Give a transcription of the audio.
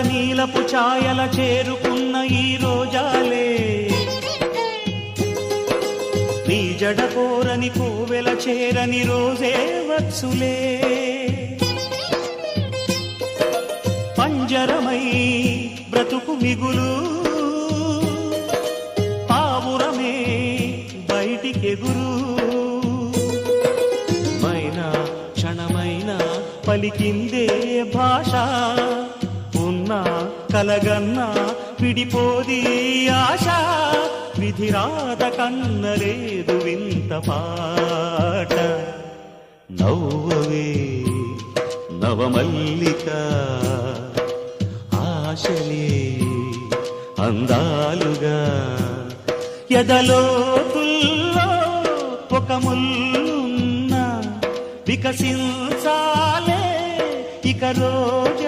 నీలపు ఛాయల చేరుకున్న ఈ రోజాలే నీ జడ కోరని కోవెల చేరని రోజే వచ్చులే పంజరమై బ్రతుకు మిగులు పావురమే బయటికెగురు మైనా క్షణమైనా పలికిందే భాష ఉన్నా కలగన్నా విడిపోది ఆశ విధిరాత కన్నలేదు వింత పాట నవ్వవే నవమల్లిక ఆశలే అందాలుగా ఎదలోతుల్లో ఒక ముల్లున్న వికసించాలే ఇక రోజు